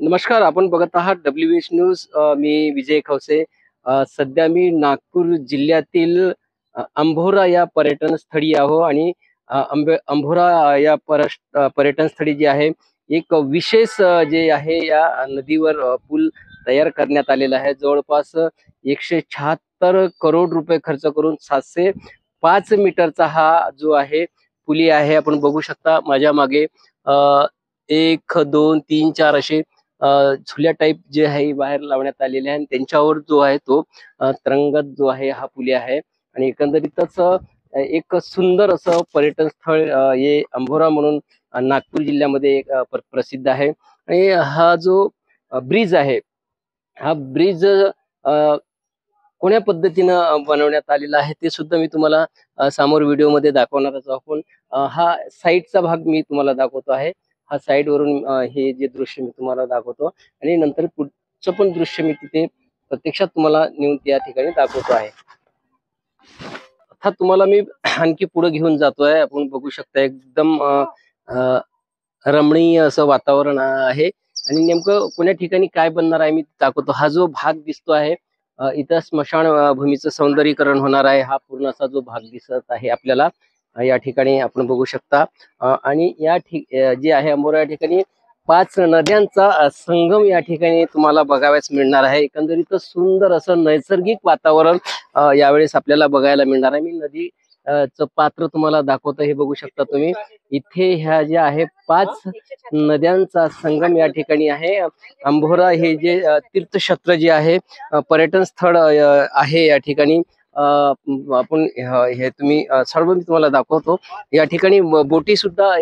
नमस्कार, आपण बघत आहात WH न्यूज. मी विजय खवसे. सध्या मी नागपूर जिल्ह्यातील अंभोरा या पर्यटन स्थळी आहो आणि अंभोरा या पर्यटन स्थळी जी आहे एक विशेष जे आहे या नदीवर पूल तयार करण्यात आलेला आहे. जवळपास 176 करोड रुपये खर्च करून 705 मीटरचा हा जो आहे पुली आहे. आपण बघू शकता माझ्या मागे 1 2 3 4 असे झुल्या टाईप जे आहे बाहेर लावण्यात आलेले आहे आणि त्यांच्यावर जो आहे तो तरंगत जो आहे हा पुली आहे. आणि एकंदरीतच एक सुंदर असं पर्यटन स्थळ हे अंभोरा म्हणून नागपूर जिल्ह्यामध्ये एक प्रसिद्ध आहे. आणि हा जो ब्रिज आहे हा ब्रिज कोण्या पद्धतीनं बनवण्यात आलेला आहे ते सुद्धा मी तुम्हाला समोर व्हिडिओमध्ये दाखवणारच आहोत. पण हा साईडचा भाग मी तुम्हाला दाखवतो आहे. हा साइड वरून हे जे दृश्य मी तुम्हाला दाखवतो आणि नंतर पुढचं पण दृश्य मी तिथे प्रत्यक्षात तुम्हाला नेऊन त्या ठिकाणी दाखवतो आहे. आता तुम्हाला मी आणखी पुढे घेऊन जातोय. आपण बघू शकता एकदम रमणीय असं वातावरण आहे आणि नेमकं कोण्या ठिकाणी काय बनणार आहे मी दाखवतो. हा जो भाग दिसतो आहे इथं स्मशान भूमीचं सौंदर्यीकरण होणार आहे. हा पूर्ण असा जो भाग दिसत आहे आपल्याला या ठिकाणी आपण बघू शकता. आणि या जे आहे अंभोरा या ठिकाणी 5 नद्यांचा संगम या ठिकाणी तुम्हाला बघावयास मिळणार आहे. एकंदरीत सुंदर असं नैसर्गिक वातावरण यावेळेस आपल्याला बघायला मिळणार आहे. मी नदी च पात्र तुम्हाला दाखवतो. हे बघू शकता तुम्ही इथे ह्या ज्या आहे 5 नद्यांचा संगम या ठिकाणी आहे. अंभोरा हे जे तीर्थक्षेत्र जे आहे पर्यटन स्थळ आहे या ठिकाणी. आपण हे तुम्ही सर्व मी तुम्हाला दाखवतो. या ठिकाणी बोटी सुद्धा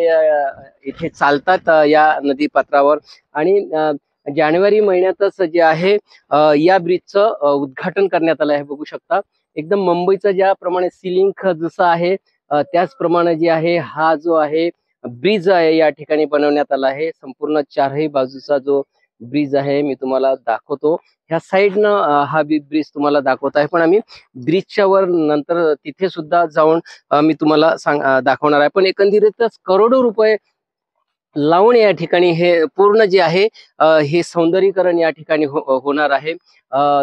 इथे चालतात या नदी पात्रावर. आणि जानेवारी महिन्यातच जे आहे या ब्रिजचं उद्घाटन करण्यात आलं आहे. बघू शकता एकदम मुंबईचं ज्याप्रमाणे सीलिंग जसं आहे त्याचप्रमाणे जे आहे हा जो आहे ब्रिज आहे या ठिकाणी बनवण्यात आला आहे. संपूर्ण चारही बाजूचा जो ब्रिज आहे मी तुम्हाला दाखवतो. ह्या साईडनं हा ब्रिज तुम्हाला दाखवत आहे. पण आम्ही ब्रिजच्या वर नंतर तिथे सुद्धा जाऊन मी तुम्हाला दाखवणार आहे. पण एकंदरीतच करोडो रुपये लावून या ठिकाणी हे पूर्ण जे आहे हे सौंदर्यीकरण या ठिकाणी होणार आहे.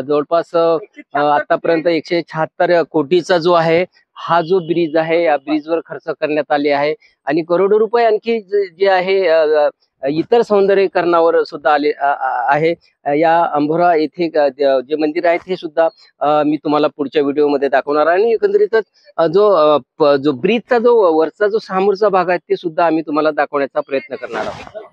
जवळपास आतापर्यंत 176 कोटीचा जो आहे हा जो ब्रिज आहे या ब्रिजवर खर्च करण्यात आले आहे. आणि करोडो रुपये आणखी जे आहे इतर सौंदर्यीकरणावर सुद्धा आले आहे. या अंभोरा येथे जे मंदिर आहे ते सुद्धा मी तुम्हाला पुढच्या व्हिडिओमध्ये दाखवणार आहे. आणि एकंदरीतच जो ब्रिजचा जो वरचा जो समोरचा भाग आहे ते सुद्धा आम्ही तुम्हाला दाखवण्याचा प्रयत्न करणार आहोत.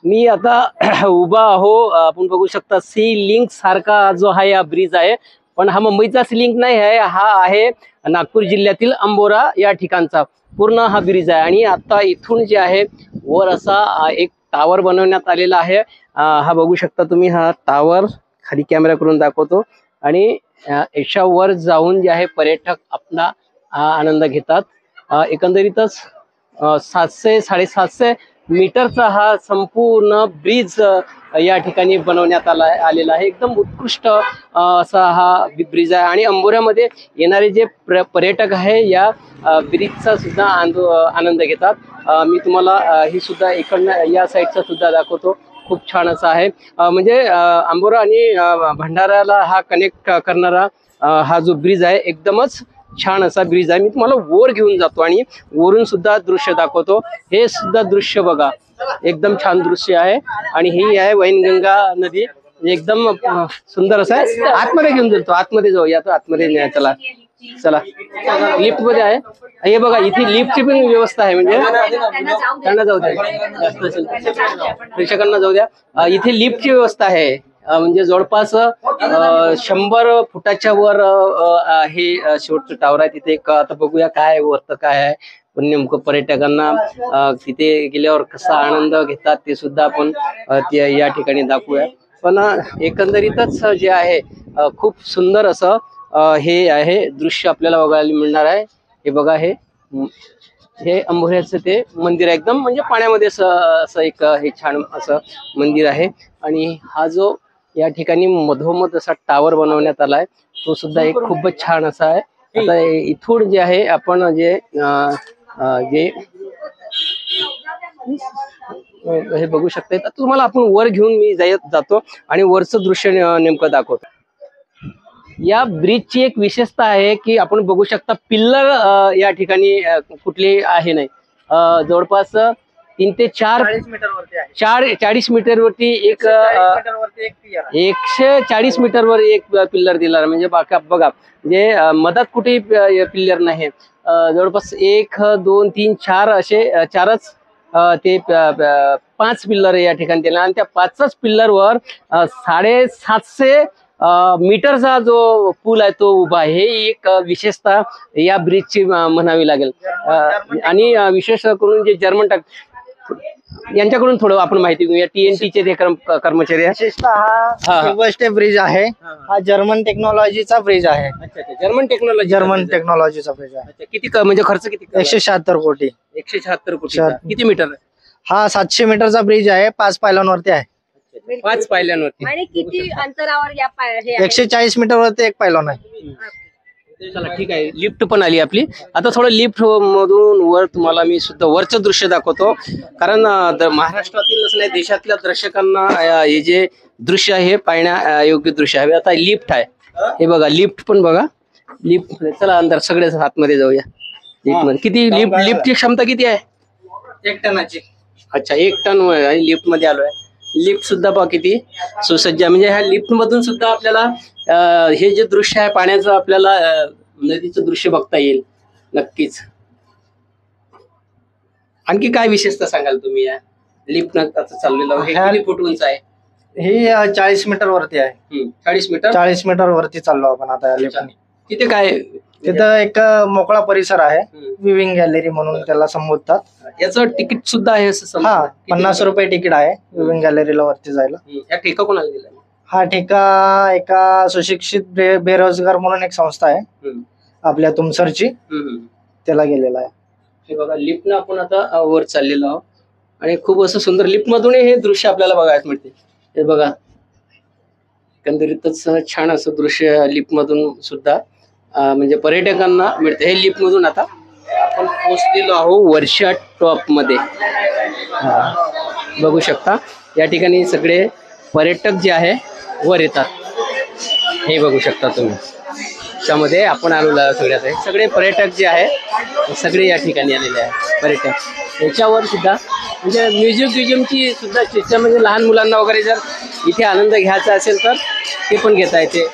मी आता उभा आहो. आपण बघू शकता सी लिंक सारखा जो आहे हा ब्रिज आहे. पण हा मुंबईचा सी लिंक नाही आहे. हा आहे नागपूर जिल्ह्यातील अंभोरा या ठिकाणचा पूर्ण हा ब्रिज आहे. आणि आता इथून जे आहे वर असा एक टावर बनवण्यात आलेला आहे. हा बघू शकता तुम्ही. हा टावर खाली कॅमेरा करून दाखवतो. आणि याच्यावर जाऊन जे आहे पर्यटक आपला आनंद घेतात. एकंदरीतच 700-750 मीटरचा हा संपूर्ण ब्रिज या ठिकाणी बनवण्यात आलेला आहे. एकदम उत्कृष्ट असा हा ब्रिज आहे. आणि अंभोऱ्यामध्ये येणारे जे पर्यटक आहे या ब्रिजचा सुद्धा आनंद घेतात. मी तुम्हाला ही सुद्धा इकडनं या साईडचा सुद्धा दाखवतो. खूप छान असं आहे. म्हणजे अंभोरा आणि भंडाऱ्याला हा कनेक्ट करणारा हा जो ब्रिज आहे एकदमच छान असा ब्रिज आहे. मी तुम्हाला वर घेऊन जातो आणि वरून सुद्धा दृश्य दाखवतो. हे सुद्धा दृश्य बघा एकदम छान दृश्य आहे. आणि ही आहे वैनगंगा नदी. एकदम सुंदर असं आहे. आतमध्ये घेऊन जातो. आतमध्ये जाऊ या. आतमध्ये न्या. चला चला लिफ्ट मध्ये आहे. हे बघा इथे लिफ्टची पण व्यवस्था आहे. म्हणजे त्यांना जाऊ द्या प्रेक्षकांना जाऊ द्या. इथे लिफ्टची व्यवस्था आहे. म्हणजे जवळपास 100 फुटाच्या वर हे शेवटचं टावर आहे. तिथे एक आता बघूया काय वरतं काय आहे. पण नेमकं पर्यटकांना तिथे गेल्यावर कसा आनंद घेतात ते सुद्धा आपण या ठिकाणी दाखवूया. पण एकंदरीतच जे आहे खूप सुंदर असं हे आहे दृश्य आपल्याला बघायला मिळणार आहे. हे बघा हे अंभोऱ्याचं ते मंदिर आहे. एकदम म्हणजे पाण्यामध्ये असं एक हे छान असं मंदिर आहे. आणि हा जो या ठिकाणी मधोमध असा टावर बनवण्यात आला आहे तो सुद्धा एक खूपच छान असा आहे. आता इथून जे आहे आपण जे हे बघू शकता. आता तुम्हाला आपण वर घेऊन मी जातो आणि वरचं दृश्य नेमकं दाखवतो. या ब्रिजची एक विशेषता आहे की आपण बघू शकता पिल्लर या ठिकाणी कुठले आहे नाही. जवळपास 3 ते 4 40 मीटर वरती एक 140 मीटरवर एक पिल्लर दिला. म्हणजे बघा म्हणजे मधात कुठे पिल्लर नाही. जवळपास 1 2 3 4 असे 4च ते 5 पिल्लर या ठिकाणी दिला आणि त्या 5च पिल्लरवर 750 मीटरचा जो पूल आहे तो उभा आहे. ही एक विशेषता या ब्रिजची म्हणावी लागेल. आणि विशेष करून जे जर्मन यांच्याकडून थोडं आपण माहिती घेऊया. TNTचे ते कर्मचारी. विशेषतः हा सिल्वर ब्रिज आहे. हा जर्मन टेक्नॉलॉजीचा ब्रिज आहे. जर्मन टेक्नॉलॉजीचा ब्रिज आहे. किती म्हणजे खर्च किती? 176 कोटी. 176 कोटी. किती मीटर? हा 700 मीटरचा ब्रिज आहे. 5 पायलांवरती आहे. 5 पायऱ्यांवरती. आणि किती अंतरावर या 140 मीटरवरती एक पायलॉन आहे. चला ठीक आहे. लिफ्ट पण आली आपली. आता थोडं लिफ्ट मधून वर तुम्हाला मी सुद्धा वरचं दृश्य दाखवतो. कारण महाराष्ट्रातीलच नाही देशातल्या दर्शकांना हे जे दृश्य आहे पाहण्या योग्य दृश्य आहे. आता लिफ्ट आहे. हे बघा लिफ्ट पण बघा. लिफ्ट चला अंदर सगळे आतमध्ये जाऊया. लिफ्ट मध्ये किती लिफ्टची क्षमता किती आहे? 1 टनाची. अच्छा 1 टन आणि लिफ्ट मध्ये आलोय. लिफ्ट सुद्धा पहा किती सुसज्ज. म्हणजे ह्या लिफ्ट मधून सुद्धा आपल्याला हे जे दृश्य आहे पाण्याचं आपल्याला नदीचं दृश्य बघता येईल नक्कीच. आणखी काय विशेषता सांगाल तुम्ही या लिफ्ट आता चाललेलं? हे किती फूट उंच आहे? ही 40 मीटर वरती आहे. 40 मीटर वरती चाललो आपण आता या लिफ्टने. तिथे काय? तिथं एक मोकळा परिसर आहे. विविंग गॅलरी म्हणून त्याला संबोधतात. याचं तिकीट सुद्धा आहे असं? हा 50 रुपये तिकीट आहे विविंग गॅलरीला वरती जायला. या ठेका कोणाला दिला? हा ठेका एका सुशिक्षित बेरोजगार म्हणून एक संस्था आहे आपल्या तुमसरची, त्याला गेलेला आहे. हे बघा लिफ्ट न आपण आता वर चाललेलो आहोत आणि खूप असं सुंदर लिफ्ट मधून हे दृश्य आपल्याला बघायला मिळते. हे बघा एकंदरीतच छान असं दृश्य लिफ्ट मधून सुद्धा म्हणजे पर्यटकांना मिळते. हे लिफ्ट मधून आता आपण पोहोचलेलो आहोत वरच्या टॉप मध्ये. बघू शकता या ठिकाणी सगळे पर्यटक जे आहे वर येतात. हे बघू शकता तुम्ही. त्यामध्ये आपण आलेलो सगळ्यात सगळे पर्यटक जे आहे सगळे या ठिकाणी आलेले आहे पर्यटक. याच्यावर सुद्धा म्हणजे म्युझियमची सुद्धा सिस्टम म्हणजे लहान मुलांना वगैरे जर इथे आनंद घ्यायचा असेल तर ते पण घेता येते.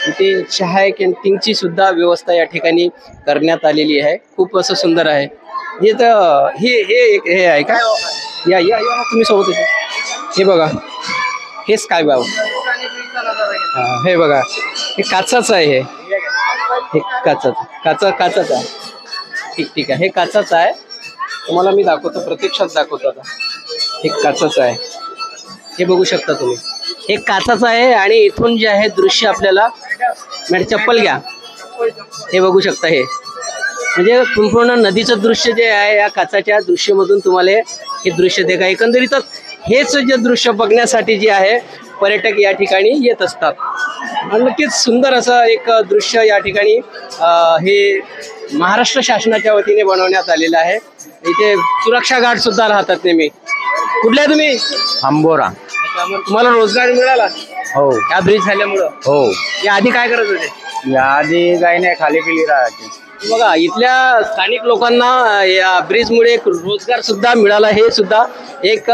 इथे चहा कॅन्टीनची सुद्धा व्यवस्था या ठिकाणी करण्यात आलेली आहे. खूप असं सुंदर आहे. हे तर हे आहे का? या या तुम्ही सोबत. हे बघा हे स्काय बाव. हे बघा हे काचाच आहे. हे काचाच आहे. ठीक आहे. हे काचाच आहे. तुम्हाला मी दाखवतो प्रत्यक्षात दाखवतो. आता हे काचाच आहे. हे बघू शकता तुम्ही. हे काचाच आहे आणि इथून जे आहे दृश्य आपल्याला चप्पल घ्या. हे बघू शकता. हे म्हणजे संपूर्ण नदीचं दृश्य जे आहे या काचाच्या दृश्यामधून तुम्हाला हे दृश्य देखा. एकंदरीतच हेच जे दृश्य बघण्यासाठी जे आहे पर्यटक या ठिकाणी येत असतात. आणि नक्कीच सुंदर असं एक दृश्य या ठिकाणी हे महाराष्ट्र शासनाच्या वतीने बनवण्यात आलेलं आहे. इथे सुरक्षा गार्ड सुद्धा राहतात नेहमी. कुठल्या तुम्ही? आंबोरा. तुम्हाला रोजगार मिळाला? हो. या ब्रिज झाल्यामुळं? हो. या आधी काय करत होते? या आधी काही नाही, खाली पिली राहते. बघा इथल्या स्थानिक लोकांना या ब्रिजमुळे एक रोजगार सुद्धा मिळाला. हे सुद्धा एक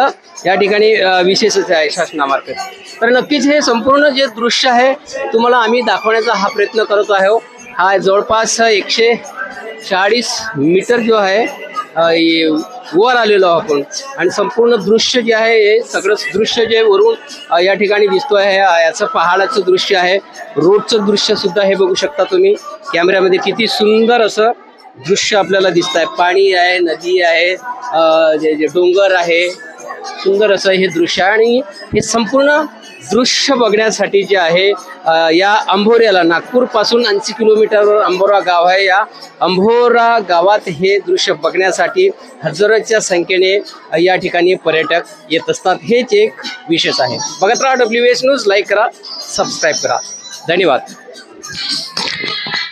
या ठिकाणी विशेषच आहे शासनामार्फत. तर नक्कीच हे संपूर्ण जे दृश्य आहे तुम्हाला आम्ही दाखवण्याचा हा प्रयत्न करत आहोत. हा जवळपास 140 मीटर जो आहे वर आलेलो आपण आणि संपूर्ण दृश्य जे आहे हे सगळं दृश्य जे वरून या ठिकाणी दिसतो आहे याचं पहाडाचं दृश्य आहे. रोडचं दृश्य सुद्धा हे बघू शकता तुम्ही कॅमेऱ्यामध्ये. किती सुंदर असं दृश्य आपल्याला दिसत आहे. पाणी आहे, नदी आहे, जे डोंगर आहे. सुंदर असं हे दृश्य आणि हे संपूर्ण दृश्य बघण्यासाठी जे आहे या अंभोऱ्याला नागपूरपासून 80 किलोमीटरवर अंभोरा गाव आहे. या अंभोरा गावात हे दृश्य बघण्यासाठी हजारोच्या संख्येने या ठिकाणी पर्यटक येत असतात. हेच एक विशेष आहे. बघत राहा WS न्यूज. लाईक करा, सबस्क्राईब करा. धन्यवाद.